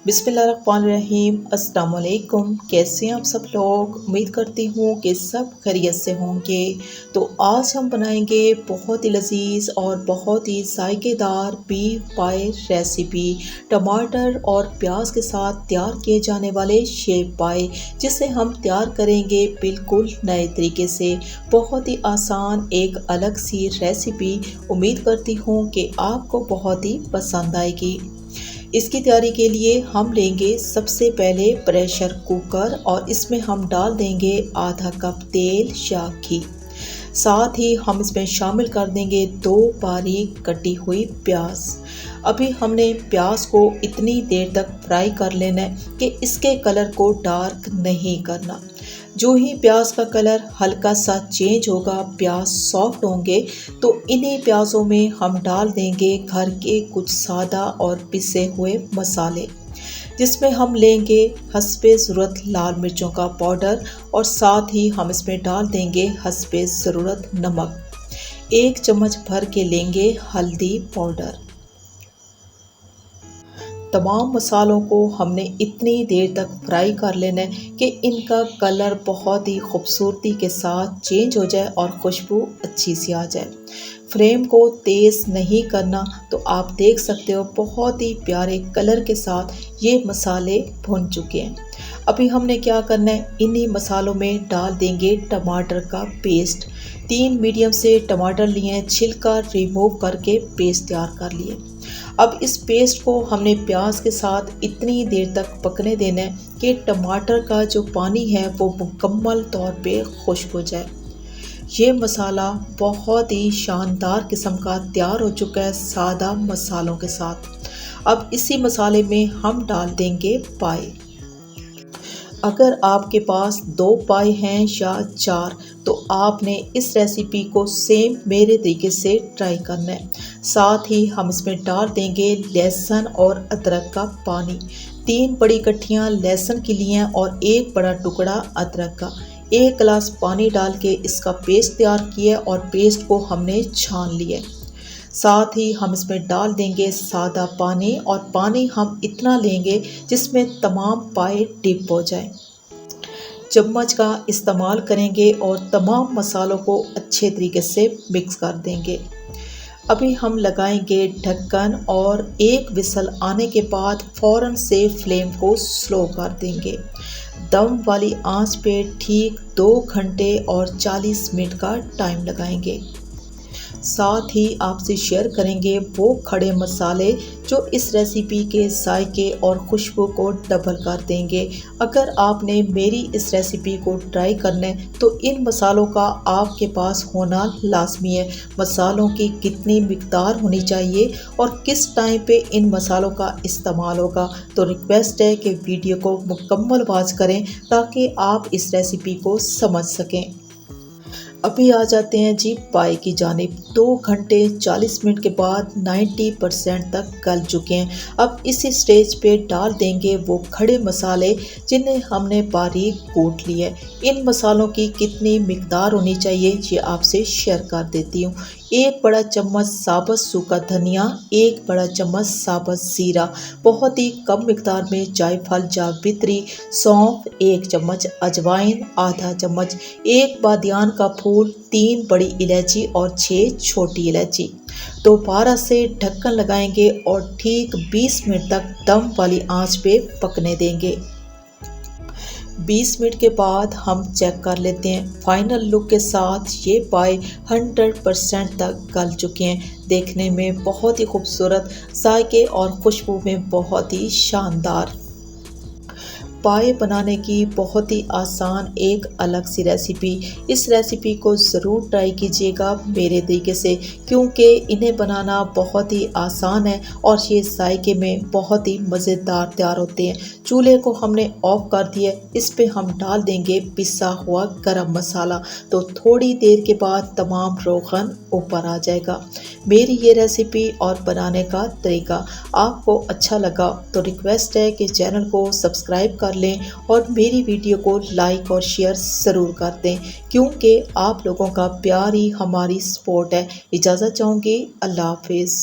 बिस्मिल्लाहिर्रहमानिर्रहीम। अस्सलाम वालेकुम। कैसे हैं आप सब लोग? उम्मीद करती हूँ कि सब खैरियत से होंगे। तो आज हम बनाएंगे बहुत ही लजीज और बहुत ही जायकेदार बीफ पाई रेसिपी। टमाटर और प्याज के साथ तैयार किए जाने वाले शेप पाई, जिसे हम तैयार करेंगे बिल्कुल नए तरीके से। बहुत ही आसान एक अलग सी रेसिपी। उम्मीद करती हूँ कि आपको बहुत ही पसंद आएगी। इसकी तैयारी के लिए हम लेंगे सबसे पहले प्रेशर कुकर और इसमें हम डाल देंगे आधा कप तेल या घी। साथ ही हम इसमें शामिल कर देंगे 2 बारीक कटी हुई प्याज। अभी हमने प्याज को इतनी देर तक फ्राई कर लेना है कि इसके कलर को डार्क नहीं करना। जो ही प्याज का कलर हल्का सा चेंज होगा, प्याज सॉफ्ट होंगे, तो इन्हीं प्याज़ों में हम डाल देंगे घर के कुछ सादा और पिसे हुए मसाले, जिसमें हम लेंगे हस्बे ज़रूरत लाल मिर्चों का पाउडर और साथ ही हम इसमें डाल देंगे हस्बे ज़रूरत नमक। 1 चम्मच भर के लेंगे हल्दी पाउडर। तमाम मसालों को हमने इतनी देर तक फ्राई कर लेना है कि इनका कलर बहुत ही खूबसूरती के साथ चेंज हो जाए और खुशबू अच्छी सी आ जाए। फ्लेम को तेज़ नहीं करना, तो आप देख सकते हो बहुत ही प्यारे कलर के साथ ये मसाले भुन चुके हैं। अभी हमने क्या करना है, इन्हीं मसालों में डाल देंगे टमाटर का पेस्ट। 3 मीडियम से टमाटर लिए हैं, छिलका रिमूव करके पेस्ट तैयार कर लिए। अब इस पेस्ट को हमने प्याज के साथ इतनी देर तक पकने देना है कि टमाटर का जो पानी है वो मुकम्मल तौर पे खुश्क हो जाए। ये मसाला बहुत ही शानदार किस्म का तैयार हो चुका है सादा मसालों के साथ। अब इसी मसाले में हम डाल देंगे पाई। अगर आपके पास 2 पाई हैं या 4, तो आपने इस रेसिपी को सेम मेरे तरीके से ट्राई करना है। साथ ही हम इसमें डाल देंगे लहसुन और अदरक का पानी। 3 बड़ी कट्टियाँ लहसुन की लिए हैं और 1 बड़ा टुकड़ा अदरक का। 1 गिलास पानी डाल के इसका पेस्ट तैयार किया और पेस्ट को हमने छान लिया। साथ ही हम इसमें डाल देंगे सादा पानी और पानी हम इतना लेंगे जिसमें तमाम पाए डिप हो जाए। चम्मच का इस्तेमाल करेंगे और तमाम मसालों को अच्छे तरीके से मिक्स कर देंगे। अभी हम लगाएंगे ढक्कन और 1 विसल आने के बाद फ़ौरन से फ्लेम को स्लो कर देंगे। दम वाली आंच पे ठीक 2 घंटे और 40 मिनट का टाइम लगाएंगे। साथ ही आपसे शेयर करेंगे वो खड़े मसाले जो इस रेसिपी के जायके और खुशबू को डबल कर देंगे। अगर आपने मेरी इस रेसिपी को ट्राई करना है तो इन मसालों का आपके पास होना लाजमी है। मसालों की कितनी मिकदार होनी चाहिए और किस टाइम पे इन मसालों का इस्तेमाल होगा, तो रिक्वेस्ट है कि वीडियो को मुकम्मल वॉच करें ताकि आप इस रेसिपी को समझ सकें। अभी आ जाते हैं जी पाई की जानिब। 2 घंटे 40 मिनट के बाद 90% तक गल चुके हैं। अब इसी स्टेज पे डाल देंगे वो खड़े मसाले जिन्हें हमने बारीक कूट लिया है। इन मसालों की कितनी मिकदार होनी चाहिए ये आपसे शेयर कर देती हूँ। 1 बड़ा चम्मच साबुत सूखा धनिया, 1 बड़ा चम्मच साबुत ज़ीरा, बहुत ही कम मिकदार में जायफल जावित्री, सौंफ, 1 चम्मच अजवाइन, आधा चम्मच, 1 बादियान का फूल, 3 बड़ी इलायची और 6 छोटी इलायची। दोबारा से ढक्कन लगाएंगे और ठीक 20 मिनट तक दम वाली आंच पे पकने देंगे। 20 मिनट के बाद हम चेक कर लेते हैं। फाइनल लुक के साथ ये पाई 100% तक गल चुके हैं। देखने में बहुत ही खूबसूरत, जायके और खुशबू में बहुत ही शानदार। पाए बनाने की बहुत ही आसान एक अलग सी रेसिपी। इस रेसिपी को ज़रूर ट्राई कीजिएगा मेरे तरीके से, क्योंकि इन्हें बनाना बहुत ही आसान है और ये जायके में बहुत ही मज़ेदार तैयार होते हैं। चूल्हे को हमने ऑफ कर दिया। इस पे हम डाल देंगे पिसा हुआ गरम मसाला, तो थोड़ी देर के बाद तमाम रोगन ऊपर आ जाएगा। मेरी ये रेसिपी और बनाने का तरीका आपको अच्छा लगा तो रिक्वेस्ट है कि चैनल को सब्सक्राइब कर लें और मेरी वीडियो को लाइक और शेयर ज़रूर कर दें, क्योंकि आप लोगों का प्यार ही हमारी सपोर्ट है। इजाज़त चाहूँगी। अल्लाह हाफिज़।